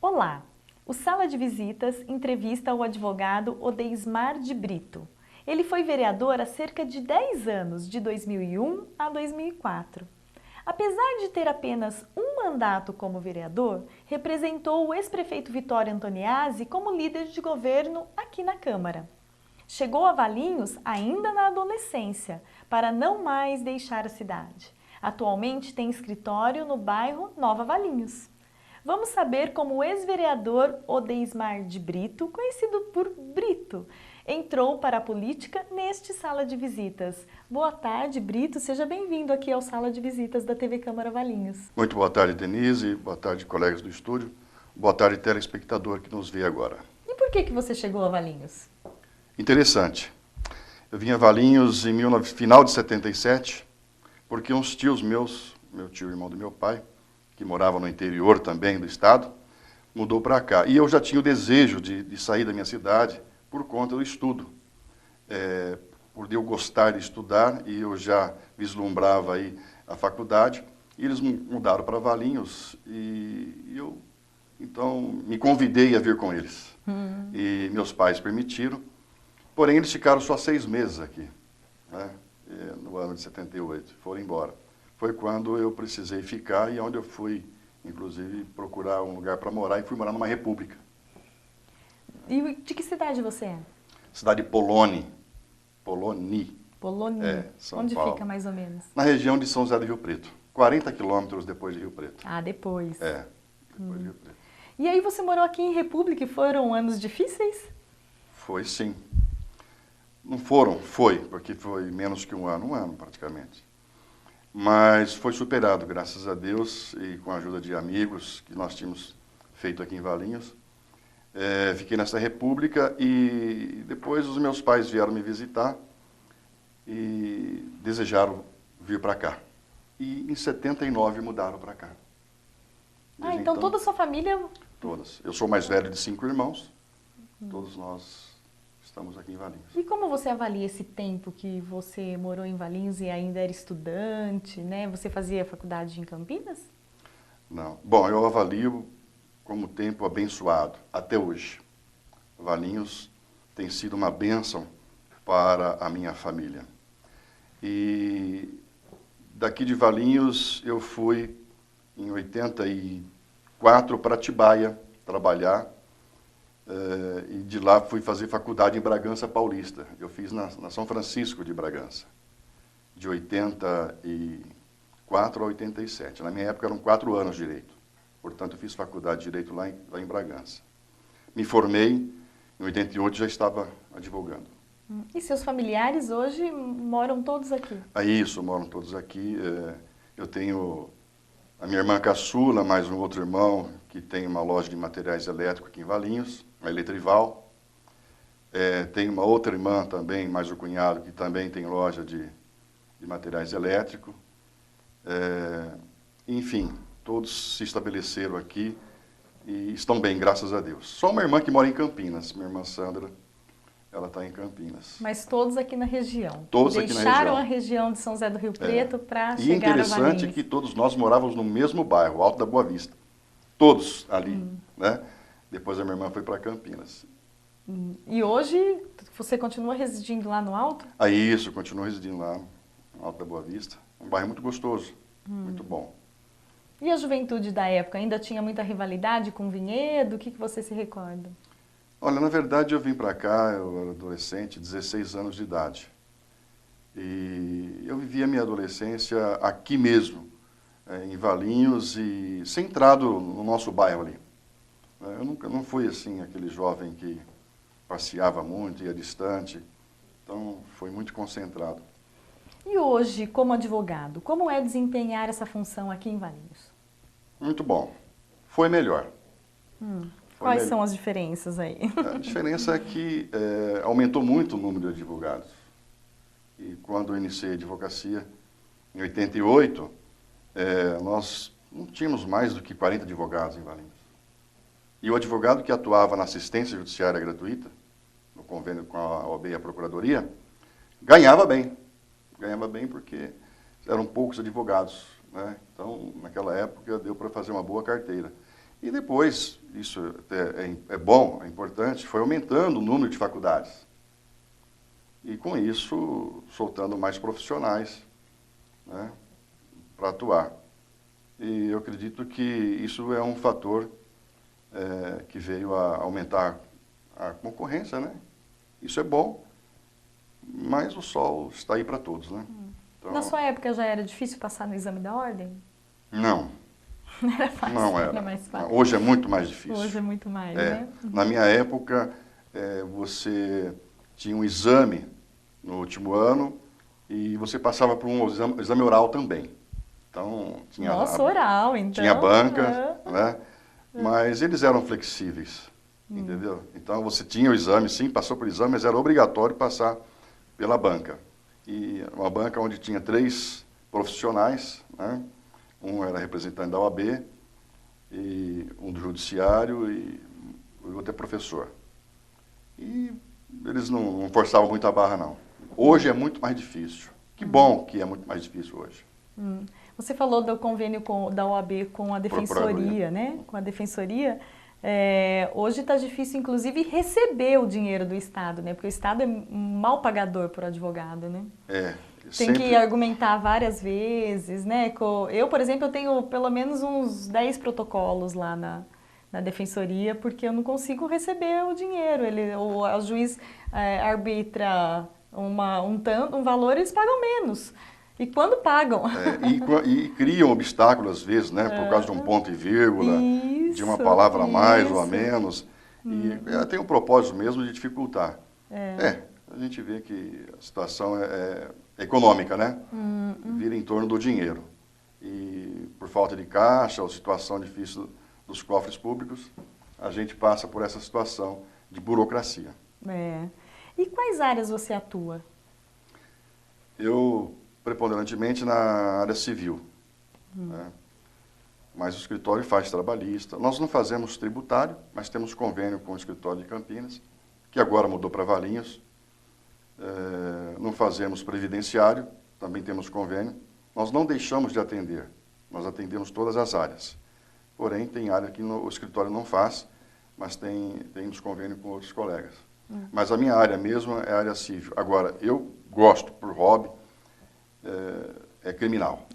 Olá! O Sala de Visitas entrevista o advogado Odeismar de Brito. Ele foi vereador há cerca de 10 anos, de 2001 a 2004. Apesar de ter apenas um mandato como vereador, representou o ex-prefeito Vitório Antoniazzi como líder de governo aqui na Câmara. Chegou a Valinhos ainda na adolescência, para não mais deixar a cidade. Atualmente tem escritório no bairro Nova Valinhos. Vamos saber como o ex-vereador Odeismar de Brito, conhecido por Brito, entrou para a política neste Sala de Visitas. Boa tarde, Brito. Seja bem-vindo aqui ao Sala de Visitas da TV Câmara Valinhos. Muito boa tarde, Denise. Boa tarde, colegas do estúdio. Boa tarde, telespectador que nos vê agora. E por que você chegou a Valinhos? Interessante. Eu vim a Valinhos em final de 77, porque uns tios meus, meu tio e irmão do meu pai, que morava no interior também do estado, mudou para cá. E eu já tinha o desejo de sair da minha cidade por conta do estudo. Por eu gostar de estudar, e eu já vislumbrava aí a faculdade, e eles mudaram para Valinhos, e eu, então, me convidei a vir com eles. E meus pais permitiram, porém eles ficaram só 6 meses aqui, né, no ano de 78, foram embora. Foi quando eu precisei ficar e onde eu fui, inclusive, procurar um lugar para morar, e fui morar numa república. E de que cidade você é? Cidade de Poloni. Poloni. Poloni. São Onde Paulo. fica mais ou menos? Na região de São José do Rio Preto. 40 quilômetros depois de Rio Preto. Ah, depois. Depois de Rio Preto. E aí você morou aqui em República e foram anos difíceis? Foi sim. Não foram, foi, porque foi menos que um ano praticamente. Mas foi superado, graças a Deus, e com a ajuda de amigos que nós tínhamos feito aqui em Valinhos. Fiquei nessa república e depois os meus pais vieram me visitar e desejaram vir para cá. E em 79 mudaram para cá. Desde então toda a sua família... Todas. Eu sou o mais velho de 5 irmãos, todos nós estamos aqui em Valinhos. E como você avalia esse tempo que você morou em Valinhos e ainda era estudante, né? Você fazia faculdade em Campinas? Não. Bom, eu avalio como tempo abençoado, até hoje. Valinhos tem sido uma bênção para a minha família. E daqui de Valinhos eu fui em 84 para Atibaia trabalhar. E de lá fui fazer faculdade em Bragança Paulista. Eu fiz na São Francisco de Bragança, de 84 a 87. Na minha época eram 4 anos de Direito. Portanto, eu fiz faculdade de Direito lá em Bragança. Me formei, em 88 já estava advogando. E seus familiares hoje moram todos aqui? Isso, moram todos aqui. Eu tenho a minha irmã caçula, mais um outro irmão que tem uma loja de materiais elétricos aqui em Valinhos, a Eletrival. Tenho uma outra irmã também, mais o cunhado, que também tem loja de materiais elétricos. Enfim, todos se estabeleceram aqui e estão bem, graças a Deus. Só uma irmã que mora em Campinas, minha irmã Sandra, ela está em Campinas. Mas todos aqui na região? Todos aqui na região. Deixaram a região de São José do Rio Preto para chegar a Valinhos. E interessante que todos nós morávamos no mesmo bairro, Alto da Boa Vista. Todos ali, né? Depois a minha irmã foi para Campinas. E hoje você continua residindo lá no Alto? Isso, continuo residindo lá, no Alto da Boa Vista. Um bairro muito gostoso, muito bom. E a juventude da época? Ainda tinha muita rivalidade com o Vinhedo? O que você se recorda? Olha, na verdade eu vim para cá, eu era adolescente, 16 anos de idade. E eu vivi a minha adolescência aqui mesmo, em Valinhos, e centrado no nosso bairro ali. Eu não fui assim, aquele jovem que passeava muito, ia distante, então foi muito concentrado. E hoje, como advogado, como é desempenhar essa função aqui em Valinhos? Muito bom. Foi melhor. Quais são as diferenças aí? A diferença é que aumentou muito o número de advogados. E quando eu iniciei a advocacia, em 88, nós não tínhamos mais do que 40 advogados em Valinhos. E o advogado que atuava na assistência judiciária gratuita, no convênio com a OAB e a Procuradoria, ganhava bem. Ganhava bem porque eram poucos advogados, né? Então, naquela época, deu para fazer uma boa carteira. E depois, isso até é bom, é importante, foi aumentando o número de faculdades. E com isso, soltando mais profissionais, né, para atuar. E eu acredito que isso é um fator que veio a aumentar a concorrência, né? Isso é bom, mas o sol está aí para todos, né? Então, na sua época já era difícil passar no exame da ordem? Não. Era fácil, Não era. Era mais fácil. Hoje é muito mais difícil. Hoje é muito mais, né? Na minha época, você tinha um exame no último ano e você passava por um exame oral também. Então, tinha Nossa, oral, então. Tinha banca, né? Mas eles eram flexíveis, entendeu? Então, você tinha o exame, sim, passou por exame, mas era obrigatório passar pela banca. E uma banca onde tinha 3 profissionais, né? Um era representante da OAB, e um do judiciário e o outro é professor. E eles não forçavam muito a barra, não. Hoje é muito mais difícil. Que bom que é muito mais difícil hoje. Você falou do convênio da OAB com a Defensoria, né? Com a Defensoria. Hoje está difícil, inclusive, receber o dinheiro do Estado, né? Porque o Estado é um mal pagador por advogado, né? Tem que argumentar várias vezes, né? Eu, por exemplo, eu tenho pelo menos uns 10 protocolos lá na Defensoria, porque eu não consigo receber o dinheiro. O juiz arbitra um valor, eles pagam menos. E quando pagam? E criam obstáculos, às vezes, né? Por causa de um ponto e vírgula, de uma palavra a mais ou a menos. E tem o propósito mesmo de dificultar. A gente vê que a situação é econômica, né? Vira em torno do dinheiro. E por falta de caixa ou situação difícil dos cofres públicos, a gente passa por essa situação de burocracia. E quais áreas você atua? Eu, preponderantemente, na área civil. Né? Mas o escritório faz trabalhista. Nós não fazemos tributário, mas temos convênio com o escritório de Campinas, que agora mudou para Valinhos. Não fazemos previdenciário, também temos convênio. Nós não deixamos de atender, nós atendemos todas as áreas. Porém, tem área que o escritório não faz, mas temos convênio com outros colegas. Mas a minha área mesmo é a área civil. Agora, eu gosto, por hobby, é criminal.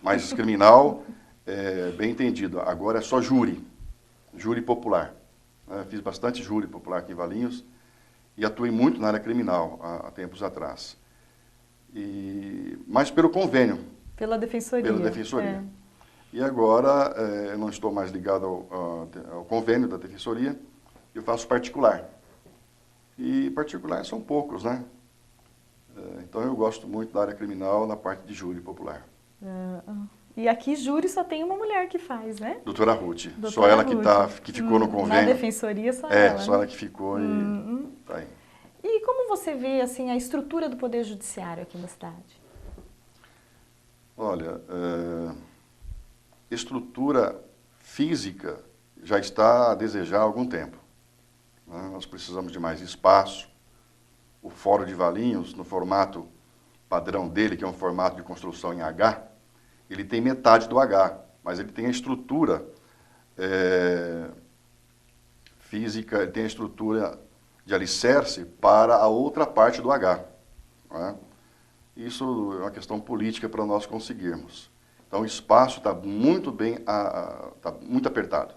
Mas criminal, bem entendido, agora é só júri popular. Fiz bastante júri popular aqui em Valinhos, e atuei muito na área criminal há tempos atrás. Mas pelo convênio. Pela Defensoria. Pela Defensoria. E agora, eu não estou mais ligado ao convênio da Defensoria, eu faço particular. E particular são poucos, né? Então eu gosto muito da área criminal na parte de júri popular. E aqui júri só tem uma mulher que faz, né? Doutora Ruth. Só ela que ficou no convênio. Na Defensoria só ela. Só ela que ficou e tá aí. E como você vê assim, a estrutura do Poder Judiciário aqui na cidade? Olha, estrutura física já está a desejar há algum tempo. Né? Nós precisamos de mais espaço. O Fórum de Valinhos, no formato padrão dele, que é um formato de construção em H, ele tem metade do H, mas ele tem a estrutura física, ele tem a estrutura de alicerce para a outra parte do H. Né? Isso é uma questão política para nós conseguirmos. Então, o espaço está muito está muito apertado.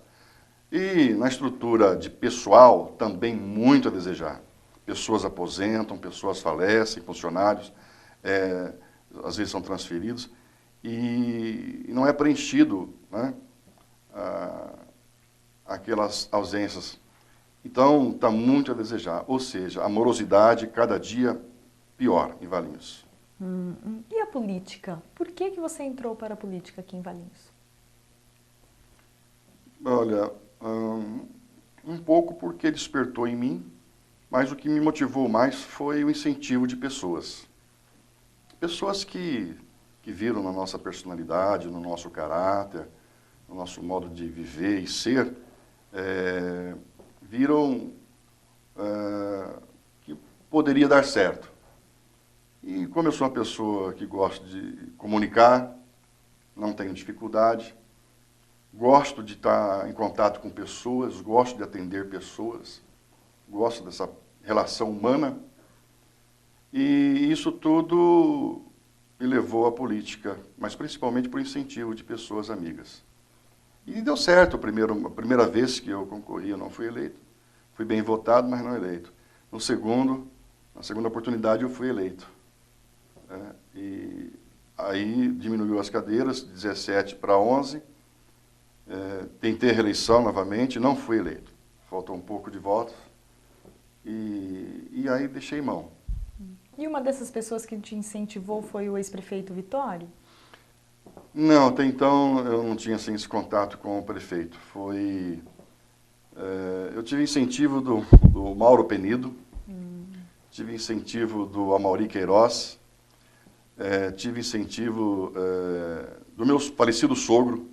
E na estrutura de pessoal, também muito a desejar. Pessoas aposentam, pessoas falecem, funcionários, às vezes são transferidos, e não é preenchido, né, aquelas ausências. Então, está muito a desejar. Ou seja, a morosidade cada dia pior em Valinhos. E a política? Por que você entrou para a política aqui em Valinhos? Olha, um pouco porque despertou em mim, mas o que me motivou mais foi o incentivo de pessoas. Pessoas que viram na nossa personalidade, no nosso caráter, no nosso modo de viver e ser, viram que poderia dar certo. E como eu sou uma pessoa que gosta de comunicar, não tenho dificuldade, gosto de estar em contato com pessoas, gosto de atender pessoas, gosto dessa relação humana, e isso tudo me levou à política, mas principalmente por incentivo de pessoas amigas. E deu certo, a primeira vez que eu concorri, eu não fui eleito. Fui bem votado, mas não eleito. Na segunda oportunidade, eu fui eleito. E aí diminuiu as cadeiras, de 17 para 11. Tentei a reeleição novamente, não fui eleito. Faltou um pouco de votos. E aí deixei mão. E uma dessas pessoas que te incentivou foi o ex-prefeito Vitório? Não, até então eu não tinha assim, esse contato com o prefeito. Eu tive incentivo do Mauro Penido, tive incentivo do Amaury Queiroz, tive incentivo do meu falecido sogro,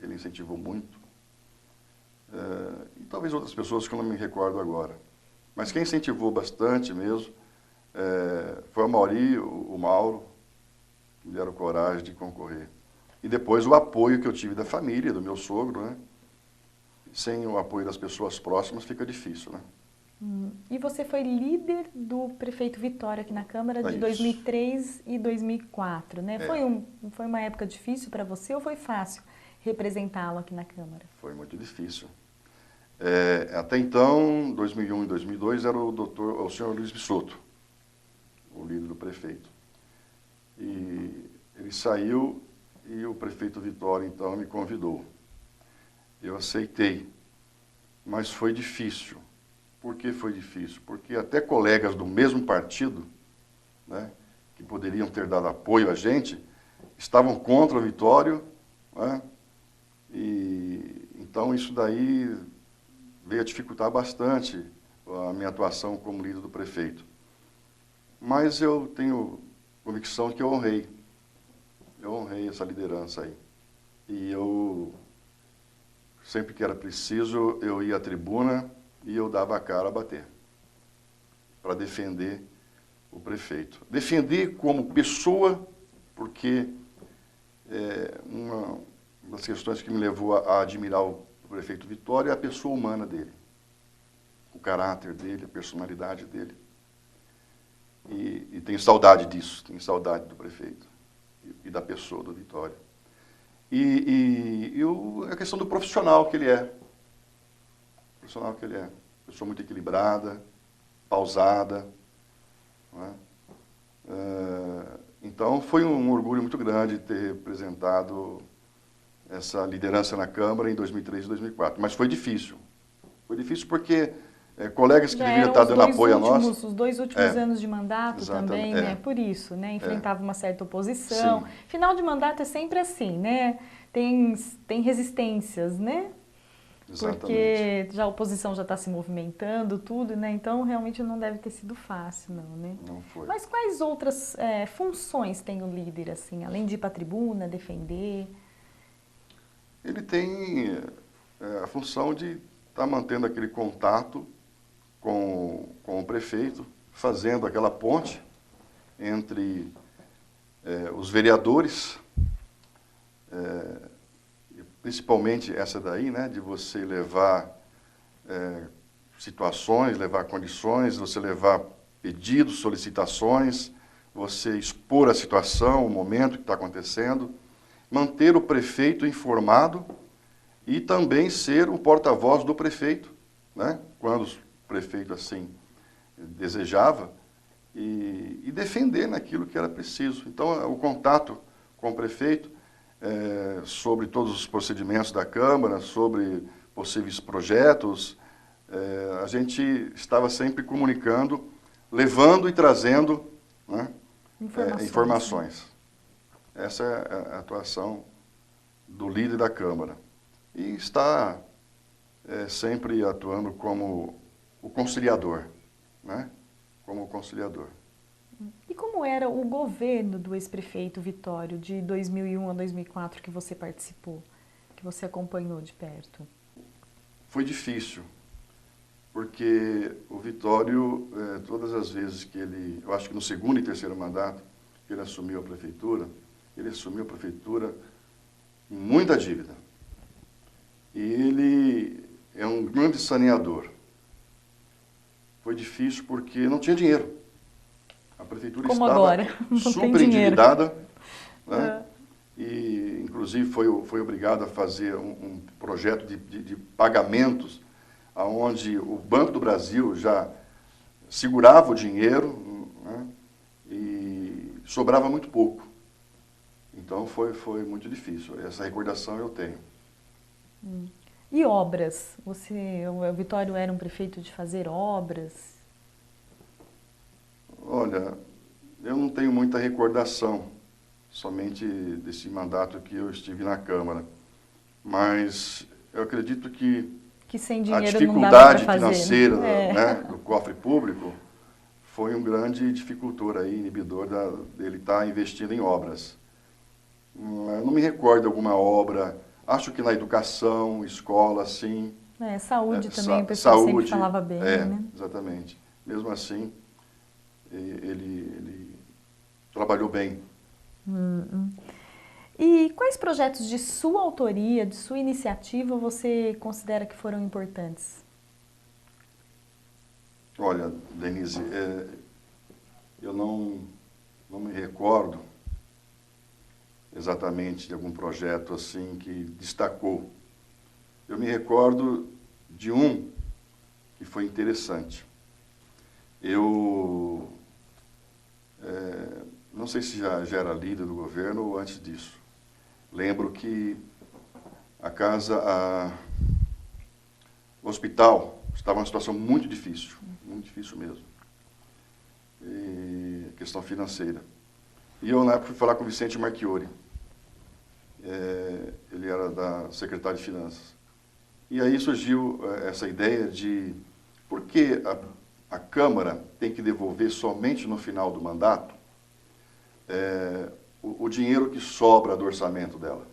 ele incentivou muito, e talvez outras pessoas que eu não me recordo agora. Mas quem incentivou bastante mesmo foi o Amaury, o Mauro, que me deram coragem de concorrer. E depois o apoio que eu tive da família, do meu sogro, né? Sem o apoio das pessoas próximas fica difícil, né? E você foi líder do prefeito Vitório aqui na Câmara de 2003 e 2004, né? Foi uma época difícil para você ou foi fácil representá-lo aqui na Câmara? Foi muito difícil. Até então, 2001 e 2002, era o senhor Luiz Bisotto, o líder do prefeito. E ele saiu e o prefeito Vitório, então, me convidou. Eu aceitei, mas foi difícil. Por que foi difícil? Porque até colegas do mesmo partido, né, que poderiam ter dado apoio a gente, estavam contra o Vitório, né, e então isso daí veio a dificultar bastante a minha atuação como líder do prefeito. Mas eu tenho convicção de que eu honrei essa liderança aí. E eu, sempre que era preciso, eu ia à tribuna e eu dava a cara a bater, para defender o prefeito. Defender como pessoa, porque uma das questões que me levou a admirar o prefeito Vitório é a pessoa humana dele, o caráter dele, a personalidade dele. E tenho saudade disso, tenho saudade do prefeito e da pessoa do Vitório. A questão do profissional que ele é. Pessoa muito equilibrada, pausada. Não é? Então, foi um orgulho muito grande ter representado essa liderança na Câmara em 2003 e 2004. Mas foi difícil. Foi difícil porque colegas que deveriam estar dando apoio a nós... Os 2 últimos anos de mandato também, né? Por isso, né? Enfrentava uma certa oposição. Sim. Final de mandato é sempre assim, né? Tem resistências, né? Exatamente. Porque a oposição já está se movimentando, tudo, né? Então, realmente não deve ter sido fácil, não, né? Não foi. Mas quais outras funções tem o líder, assim, além de ir para a tribuna, defender? Ele tem a função de estar mantendo aquele contato com o prefeito, fazendo aquela ponte entre os vereadores, principalmente essa daí, né, de você levar situações, levar condições, você levar pedidos, solicitações, você expor a situação, o momento que está acontecendo, manter o prefeito informado e também ser o porta-voz do prefeito, né, quando o prefeito assim desejava, e defender naquilo que era preciso. Então, o contato com o prefeito sobre todos os procedimentos da Câmara, sobre possíveis projetos, a gente estava sempre comunicando, levando e trazendo, né, informações. Essa é a atuação do líder da Câmara. E está sempre atuando como o conciliador, né? Como conciliador. E como era o governo do ex-prefeito Vitório, de 2001 a 2004, que você participou, que que você acompanhou de perto? Foi difícil, porque o Vitório, todas as vezes que ele, eu acho que no segundo e terceiro mandato, que ele assumiu a prefeitura com muita dívida. E ele é um grande saneador. Foi difícil porque não tinha dinheiro. A prefeitura Como estava agora, não super tem dinheiro. endividada, né? E, inclusive, foi obrigado a fazer um projeto de pagamentos, onde o Banco do Brasil já segurava o dinheiro, né? E sobrava muito pouco. Então, foi muito difícil. Essa recordação eu tenho. E obras? O Vitório era um prefeito de fazer obras? Olha, eu não tenho muita recordação, somente desse mandato que eu estive na Câmara. Mas eu acredito que sem a dinheiro não dava para dificuldade fazer, financeira, né? né, do cofre público foi um grande dificultor aí, inibidor dele estar investindo em obras. Eu não me recordo de alguma obra, acho que na educação, escola, sim. Saúde também, o pessoal saúde, sempre falava bem, né? Exatamente. Mesmo assim, ele trabalhou bem. E quais projetos de sua autoria, de sua iniciativa, você considera que foram importantes? Olha, Denise, eu não me recordo exatamente de algum projeto assim que destacou. Eu me recordo de um que foi interessante. Eu não sei se já era líder do governo ou antes disso. Lembro que o hospital estava numa situação muito difícil mesmo, e questão financeira. E eu, na época, fui falar com o Vicente Marchiori. Ele era da Secretaria de Finanças. E aí surgiu essa ideia de por que a Câmara tem que devolver somente no final do mandato o dinheiro que sobra do orçamento dela.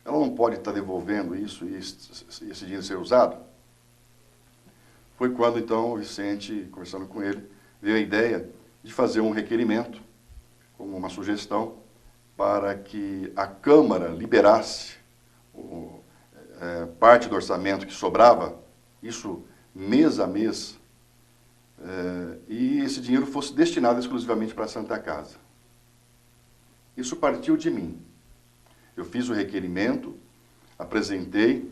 Ela não pode estar devolvendo isso e esse dinheiro ser usado? Foi quando, então, o Vicente, conversando com ele, veio a ideia de fazer um requerimento, como uma sugestão, para que a Câmara liberasse parte do orçamento que sobrava, isso mês a mês, e esse dinheiro fosse destinado exclusivamente para a Santa Casa. Isso partiu de mim. Eu fiz o requerimento, apresentei,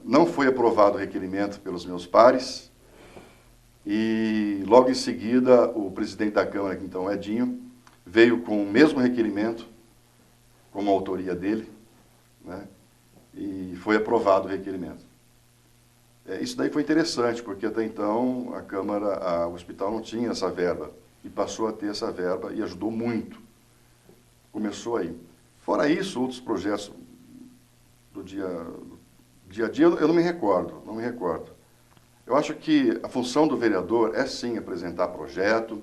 não foi aprovado o requerimento pelos meus pares, e logo em seguida o presidente da Câmara, que então é Edinho, veio com o mesmo requerimento, como autoria dele, né, e foi aprovado o requerimento. Isso daí foi interessante, porque até então a Câmara, o hospital não tinha essa verba, e passou a ter essa verba e ajudou muito. Começou aí. Fora isso, outros projetos do dia a dia, eu não me recordo. Eu acho que a função do vereador é sim apresentar projeto,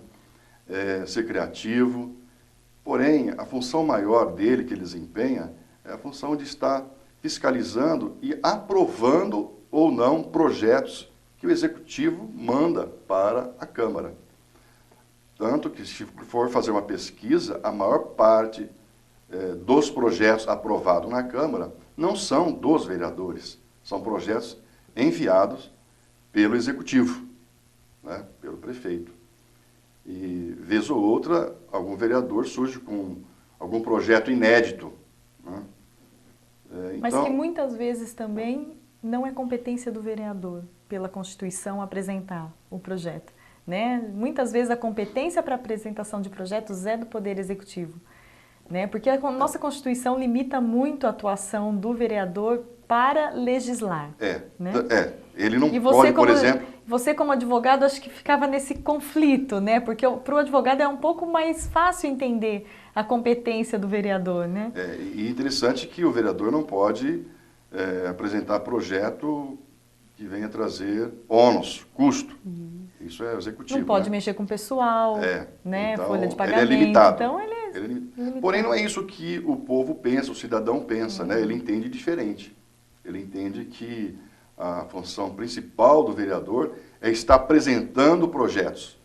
ser criativo, porém a função maior dele que ele desempenha é a função de estar fiscalizando e aprovando ou não projetos que o Executivo manda para a Câmara. Tanto que, se for fazer uma pesquisa, a maior parte dos projetos aprovados na Câmara não são dos vereadores, são projetos enviados pelo Executivo, né, pelo prefeito. E, vez ou outra, algum vereador surge com algum projeto inédito, né? Mas que muitas vezes também não é competência do vereador, pela Constituição, apresentar o projeto, né? Muitas vezes a competência para apresentação de projetos é do Poder Executivo, né? Porque a nossa Constituição limita muito a atuação do vereador para legislar. Né? Ele não pode, por exemplo... Você, como advogado, acho que ficava nesse conflito, né? Porque para o advogado é um pouco mais fácil entender a competência do vereador, né? E interessante que o vereador não pode apresentar projeto que venha trazer ônus, custo. Isso é executivo. Não pode, né? mexer com o pessoal, né? Então, folha de pagamento. ele é limitado. Então ele Ele é limitado. Porém, não é isso que o povo pensa, o cidadão pensa, né? Ele entende diferente. Ele entende que a função principal do vereador é estar apresentando projetos,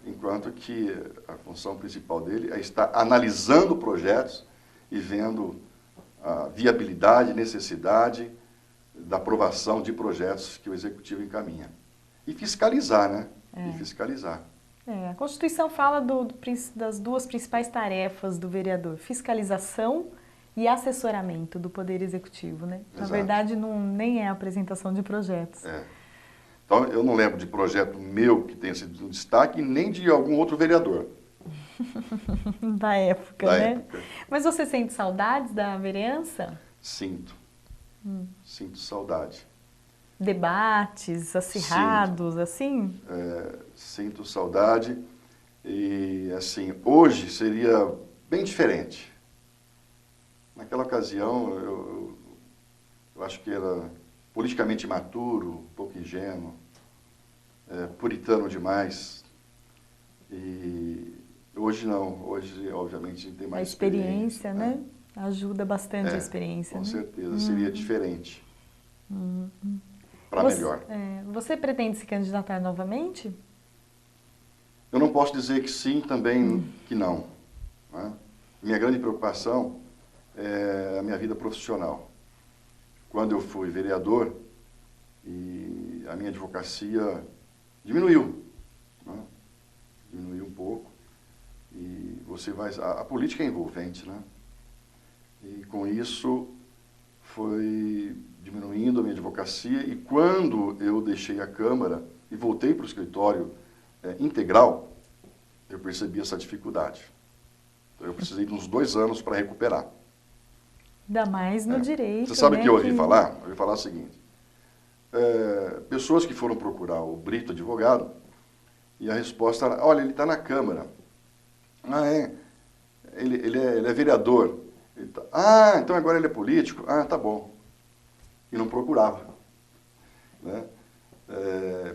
enquanto que a função principal dele é estar analisando projetos e vendo a viabilidade, necessidade da aprovação de projetos que o Executivo encaminha. E fiscalizar, né? E fiscalizar. A Constituição fala das duas principais tarefas do vereador, fiscalização e assessoramento do Poder Executivo, né? Na verdade, nem é a apresentação de projetos. Então, eu não lembro de projeto meu que tenha sido um destaque, nem de algum outro vereador. Da época, né? Mas você sente saudades da vereança? Sinto. Sinto saudade. Debates acirrados, assim? Sinto saudade. E, assim, hoje seria bem diferente. Naquela ocasião, eu acho que era politicamente imaturo, um pouco ingênuo, puritano demais. E hoje não. Hoje, obviamente, tem mais experiência, né? Ajuda bastante a experiência, com né? certeza. Seria diferente. Para melhor. Você pretende se candidatar novamente? Eu não posso dizer que sim, também que não. Né? Minha grande preocupação é a minha vida profissional. Quando eu fui vereador, e a minha advocacia diminuiu. Né? Diminuiu um pouco. E a política é envolvente, né? E com isso foi diminuindo a minha advocacia, e quando eu deixei a Câmara e voltei para o escritório integral, eu percebi essa dificuldade. Então, eu precisei de uns 2 anos para recuperar. Ainda mais no direito. Você sabe o que eu ouvi falar? Eu ouvi falar o seguinte: pessoas que foram procurar o Brito advogado, e a resposta era: olha, ele está na Câmara. Ah, é? Ele é vereador. Então agora ele é político? Ah, tá bom. E não procurava. Né?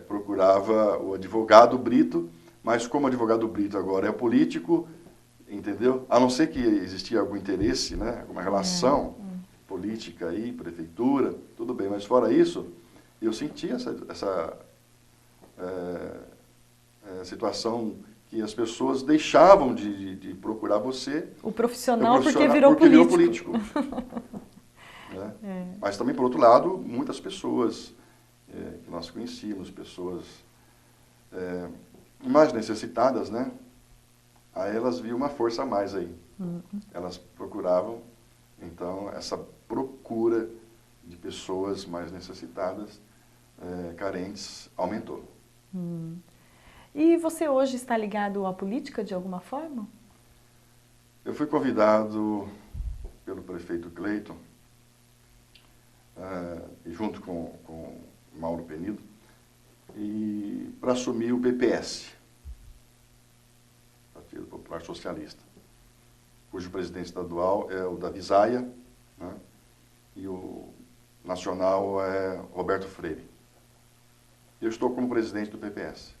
Procurava o advogado Brito, mas como o advogado Brito agora é político, entendeu? A não ser que existia algum interesse, né? Alguma relação política aí, prefeitura, tudo bem. Mas fora isso, eu sentia essa situação que as pessoas deixavam de procurar você. O profissional porque virou político. Né? Mas também, por outro lado, muitas pessoas que nós conhecíamos, pessoas mais necessitadas, né? Aí elas viam uma força a mais aí. Elas procuravam, então, essa procura de pessoas mais necessitadas, carentes, aumentou. E você hoje está ligado à política de alguma forma? Eu fui convidado pelo prefeito Cleiton, junto com Mauro Penido, para assumir o PPS, Partido Popular Socialista, cujo presidente estadual é o Davi Zaia, né, e o nacional é Roberto Freire. Eu estou como presidente do PPS.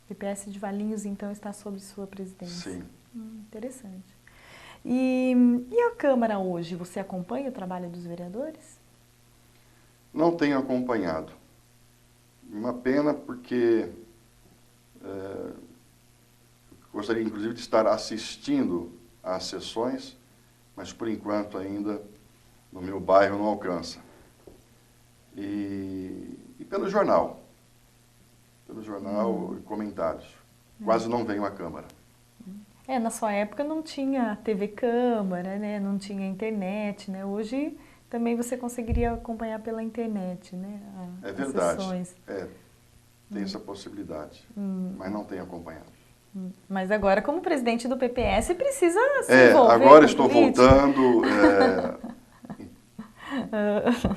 PPS de Valinhos, então, está sob sua presidência. Sim. Interessante. E a Câmara hoje, você acompanha o trabalho dos vereadores? Não tenho acompanhado. Uma pena, porque gostaria, inclusive, de estar assistindo às sessões, mas, por enquanto, ainda no meu bairro não alcança. E pelo jornal. Pelo jornal e comentários. Quase não venho à Câmara. Na sua época não tinha TV Câmara, né? Não tinha internet, né? Hoje também você conseguiria acompanhar pela internet, né? É verdade. Tem essa possibilidade, mas não tenho acompanhado. Mas agora, como presidente do PPS, precisa se envolver agora com estou política. voltando.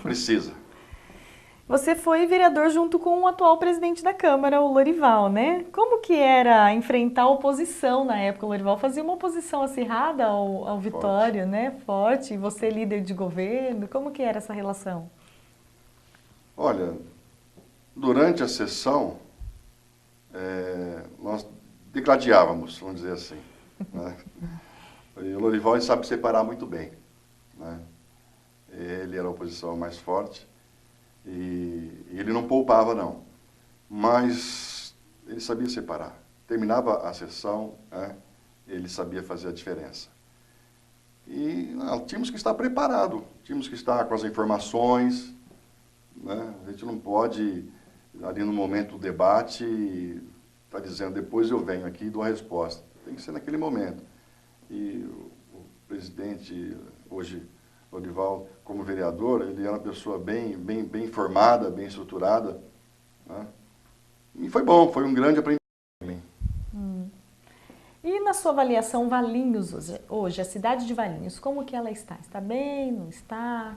Precisa. Você foi vereador junto com o atual presidente da Câmara, o Lorival, né? Como que era enfrentar a oposição na época? O Lorival fazia uma oposição acirrada ao Vitório, né? Forte. E você líder de governo. Como que era essa relação? Olha, durante a sessão, nós degladiávamos, vamos dizer assim. Né? E o Lorival ele sabe separar muito bem. Né? Ele era a oposição mais forte e ele não poupava, não. Mas ele sabia separar. Terminava a sessão, né? Ele sabia fazer a diferença. E tínhamos que estar preparado, tínhamos que estar com as informações. Né? A gente não pode, ali no momento do debate, estar dizendo, depois eu venho aqui e dou a resposta. Tem que ser naquele momento. E o presidente, hoje, Lorival, como vereador, ele era uma pessoa bem informada, bem estruturada. Né? E foi bom, foi um grande aprendizado para mim. E na sua avaliação, Valinhos hoje, a cidade de Valinhos, como que ela está? Está bem, não está?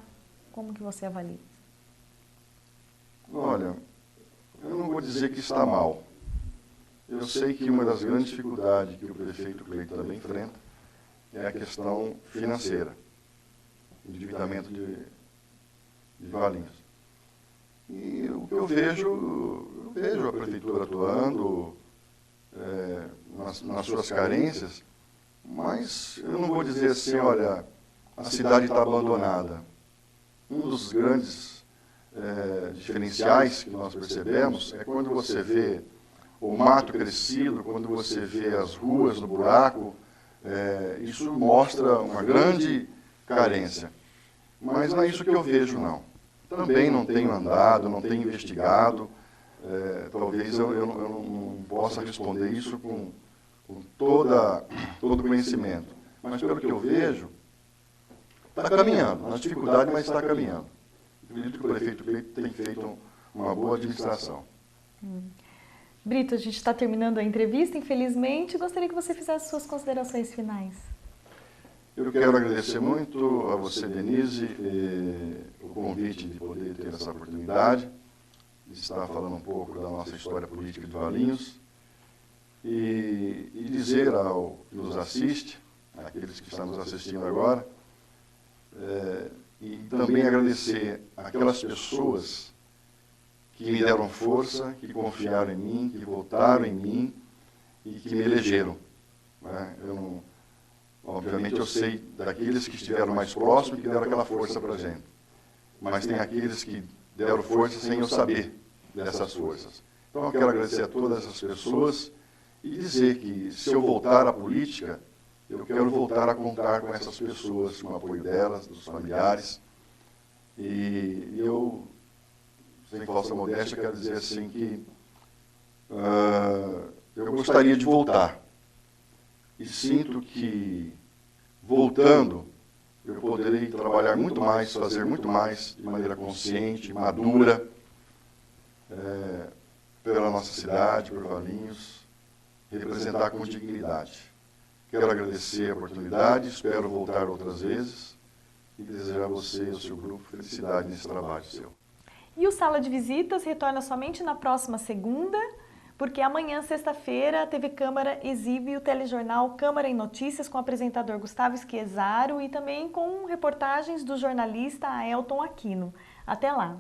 Como que você avalia? Olha, eu não vou dizer que está mal. Eu sei que uma das grandes dificuldades que o prefeito Cleiton também enfrenta é a questão financeira, endividamento de Valinhos. E o que eu vejo a prefeitura atuando nas suas carências, mas eu não vou dizer assim, olha, a cidade está abandonada. Um dos grandes diferenciais que nós percebemos é quando você vê o mato crescido, quando você vê as ruas no buraco, isso mostra uma grande carência. Mas não é isso que eu vejo, não. Também não tenho andado, não tenho investigado, talvez eu não possa responder isso com todo conhecimento. Mas pelo que eu vejo, está caminhando, na dificuldade, mas está caminhando. Acredito que o prefeito Cleiton tem feito uma boa administração. Brito, a gente está terminando a entrevista, infelizmente. Gostaria que você fizesse suas considerações finais. Eu quero agradecer muito a você, Denise, o convite de poder ter essa oportunidade de estar falando um pouco da nossa história política de Valinhos e dizer ao que nos assiste, àqueles que estão nos assistindo agora, e também agradecer aquelas pessoas que me deram força, que confiaram em mim, que votaram em mim e que me elegeram. Né? Obviamente eu sei daqueles que estiveram mais próximos e que deram aquela força para a gente. Mas tem aqueles que deram força sem eu saber dessas forças. Então eu quero agradecer a todas essas pessoas e dizer que se eu voltar à política, eu quero voltar a contar com essas pessoas, com o apoio delas, dos familiares. E eu, sem falsa modéstia, quero dizer assim que eu gostaria de voltar. E sinto que, voltando, eu poderei trabalhar muito mais, fazer muito mais, de maneira consciente, madura, pela nossa cidade, por Valinhos, representar com dignidade. Quero agradecer a oportunidade, espero voltar outras vezes e desejar a você e ao seu grupo felicidade nesse trabalho seu. E o Sala de Visitas retorna somente na próxima segunda, porque amanhã, sexta-feira, a TV Câmara exibe o telejornal Câmara em Notícias com o apresentador Gustavo Schiesaro e também com reportagens do jornalista Aelton Aquino. Até lá!